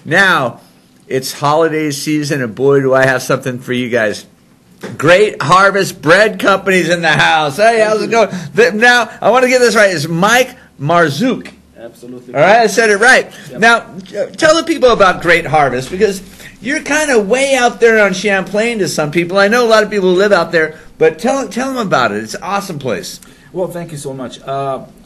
Now, it's holiday season, and boy, do I have something for you guys. Great Harvest Bread Company's in the house. Hey, how's it going? Now, I want to get this right. It's Mike Marzouk. Absolutely. All right, I said it right. Yep. Now, tell the people about Great Harvest, because you're kind of way out there on Champlain to some people. I know a lot of people who live out there, but tell them about it. It's an awesome place. Well, thank you so much.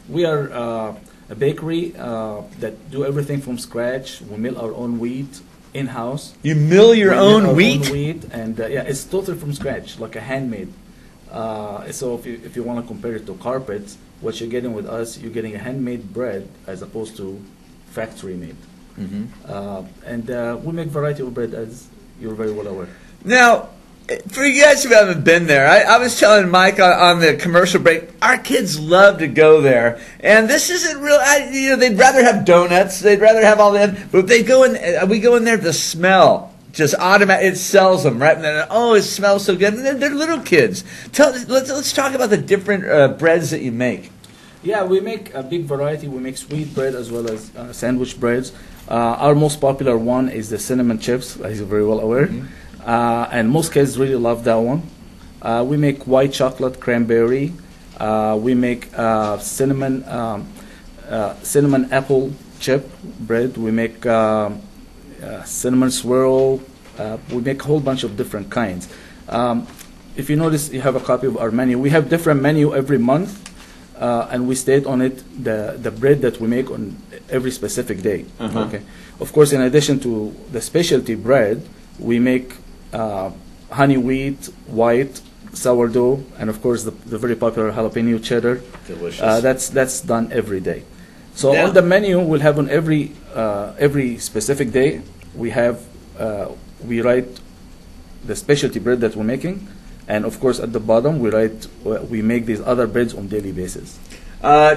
We are a bakery that do everything from scratch. We mill our own wheat in-house. You mill your own wheat? Own wheat, and yeah, it's totally from scratch, like a handmade. So if you want to compare it to carpets, what you're getting with us, you're getting a handmade bread as opposed to factory made. And we make variety of bread, as you're very well aware. Now, for you guys who haven't been there, I was telling Mike on the commercial break, our kids love to go there, and this isn't real. They'd rather have donuts, they'd rather have all that, but they go in. We go in there to smell. Just automatic. It sells them right, and then it smells so good. And they're little kids. Let's talk about the different breads that you make. Yeah, we make a big variety. We make sweet bread as well as sandwich breads. Our most popular one is the cinnamon chips, as you're very well aware. And most kids really love that one. We make white chocolate cranberry. We make cinnamon apple chip bread. We make cinnamon swirl. We make a whole bunch of different kinds. If you notice, you have a copy of our menu. We have different menu every month, and we state on it the bread that we make on every specific day. Okay. Of course, in addition to the specialty bread, we make honey wheat, white, sourdough, and of course the very popular jalapeno cheddar. Delicious. That's done every day. So on the menu, we'll have on every specific day, we write the specialty bread that we're making, and of course at the bottom we make these other breads on daily basis.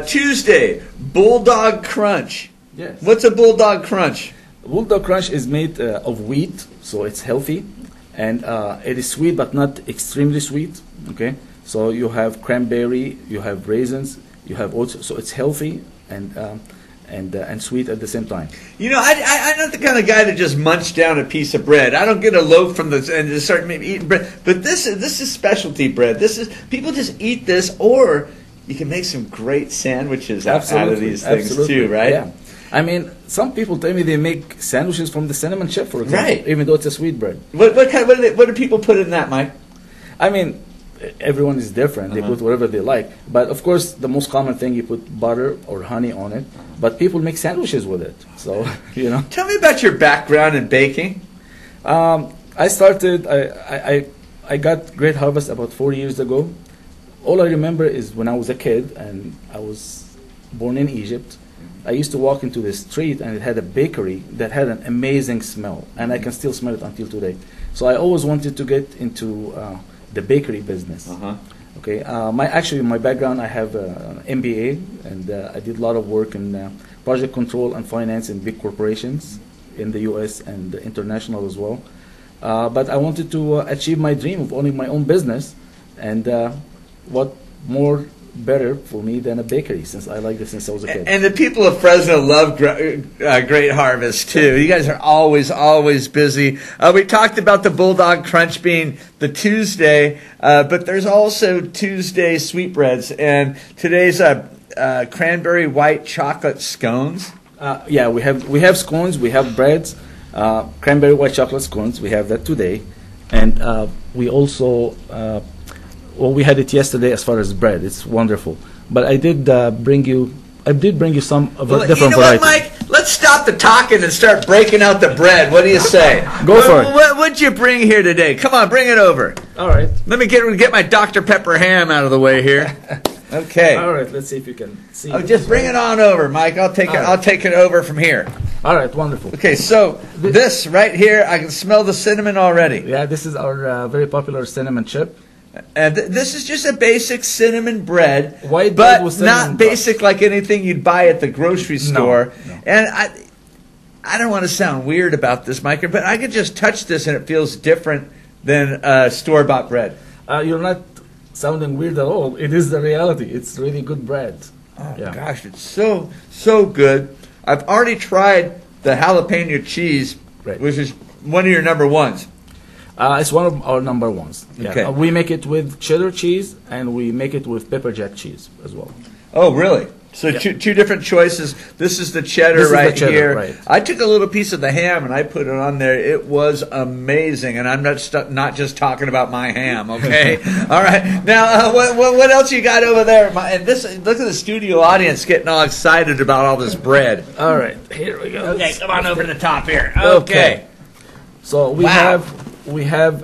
Tuesday, Bulldog Crunch. Yes. What's a Bulldog Crunch? Bulldog Crunch is made of wheat, so it's healthy, and it is sweet but not extremely sweet. Okay, so you have cranberry, you have raisins, you have oats, so it's healthy and sweet at the same time. You know, I'm not the kind of guy to just munch down a piece of bread. I don't get a loaf from and just start maybe eating bread. But this is specialty bread. People just eat this, or you can make some great sandwiches out of these things too, right? Yeah. I mean, some people tell me they make sandwiches from the cinnamon chip, for example, right, even though it's a sweet bread. What do people put in that, Mike? I mean, everyone is different. They put whatever they like. But of course, the most common thing, you put butter or honey on it. But people make sandwiches with it. So, you know. Tell me about your background in baking. I started, I got Great Harvest about 4 years ago. All I remember is when I was a kid and I was born in Egypt, I used to walk into the street and it had a bakery that had an amazing smell. And I can still smell it until today. So I always wanted to get into the bakery business. Okay, my background, I have an MBA, and I did a lot of work in project control and finance in big corporations in the U.S. and international as well. But I wanted to achieve my dream of owning my own business, and what more better for me than a bakery, since I like this since I was a kid. And the people of Fresno love Great Harvest too. You guys are always busy. We talked about the Bulldog Crunch being the Tuesday, but there's also Tuesday sweetbreads, and today's cranberry white chocolate scones. Yeah, we have scones, we have breads, cranberry white chocolate scones. We have that today, and we also. Well, we had it yesterday as far as bread. It's wonderful. But I did bring you some of a different variety. What, Mike? Let's stop the talking and start breaking out the bread. What do you say? Go for it. What'd you bring here today? Come on, bring it over. All right. Let me get my Dr. Pepper ham out of the way here. Okay. All right. Let's see if you can see. Oh, just bring it on over, Mike. I'll take it. Right. I'll take it over from here. All right. Wonderful. Okay. So this right here, I can smell the cinnamon already. Yeah. This is our very popular cinnamon chip. This is just a basic cinnamon bread, White but bread with cinnamon not basic like anything you'd buy at the grocery store. No. And I don't want to sound weird about this, Mike, but I could just touch this and it feels different than store-bought bread. You're not sounding weird at all. It is the reality. It's really good bread. Oh, gosh, it's so good. I've already tried the jalapeno cheese, Right. which is one of your number ones. It's one of our number ones. Yeah. Okay. We make it with cheddar cheese, and we make it with pepper jack cheese as well. Oh, really? So Yeah. two different choices. This is the cheddar This is the right cheddar, here. right. I took a little piece of the ham and I put it on there. It was amazing, and I'm not just talking about my ham. Okay, all right. Now, what else you got over there? And this, look at the studio audience getting all excited about all this bread. All right, here we go. Okay, come on over to the top here. Okay. So we Wow. have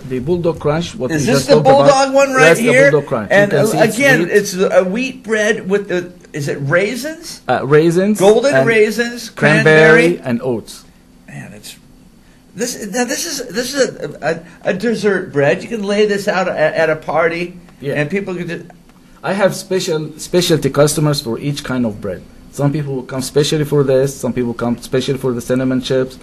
the Bulldog Crunch. What Is we this just the talked about. Bulldog one right That's here? the Bulldog Crunch. You And can see again, wheat, it's a wheat bread with the, is it raisins? raisins, Golden and raisins, cranberry, and oats. Man, it's this is a dessert bread. You can lay this out at a party, Yeah. and people can just. I have specialty customers for each kind of bread. Some people will come specially for this. Some people come specially for the cinnamon chips,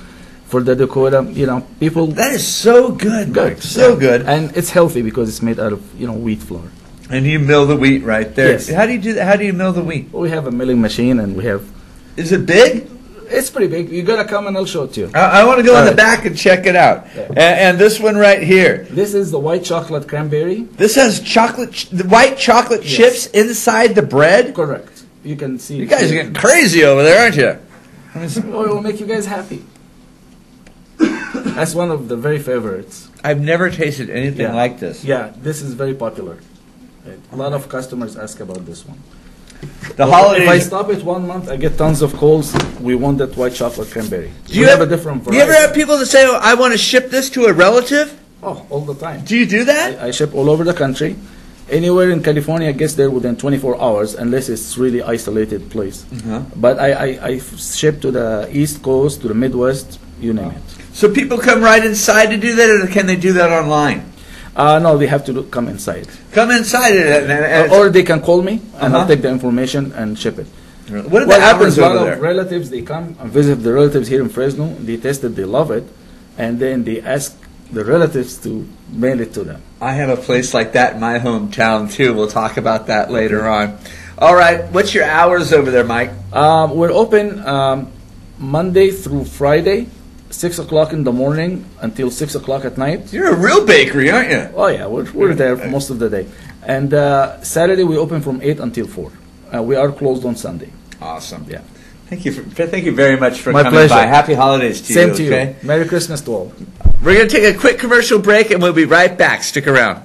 for the Dakota. You know, people. That is so good, Mike. So good. And it's healthy because it's made out of wheat flour. And you mill the wheat right there. Yes. How do you do that? How do you mill the wheat? We have a milling machine, and we have. Is it big? It's pretty big. You gotta come and I'll show it to you. I want to go in the Right. back and check it out. Yeah. And this one right here. This is the white chocolate cranberry. This has the white chocolate Yes. chips inside the bread. Correct. You can see. You guys are getting crazy over there, aren't you? Oh, it will make you guys happy. That's one of the very favorites. I've never tasted anything Yeah. like this. Yeah, this is very popular. A lot of customers ask about this one. The If I holidays. stop it 1 month, I get tons of calls. We want that white chocolate cranberry. Do you we have ever- a different Do variety. you ever have people that say, "Oh, I want to ship this to a relative"? Oh, all the time. Do you do that? I ship all over the country. Anywhere in California, it gets there within 24 hours, unless it's really isolated place. But I ship to the East Coast, to the Midwest, you name it. So people come right inside to do that, or can they do that online? No, they have to come inside. Come inside it, and Or they can call me, and Uh-huh. I'll take the information and ship it. what are What the happens, hours a lot over of there? relatives, they come and visit the relatives here in Fresno, they test it, they love it, and then they ask the relatives to mail it to them. I have a place like that in my hometown too. We'll talk about that later on. All right, what's your hours over there, Mike? We're open Monday through Friday, 6 o'clock in the morning until 6 o'clock at night. You're a real bakery, aren't you? Oh yeah, we're there for most of the day. And Saturday we open from 8 until 4. We are closed on Sunday. Awesome. Yeah. Thank you very much for My coming pleasure. by. Happy holidays to Same you. to Okay? you. Merry Christmas to all. We're going to take a quick commercial break, and we'll be right back. Stick around.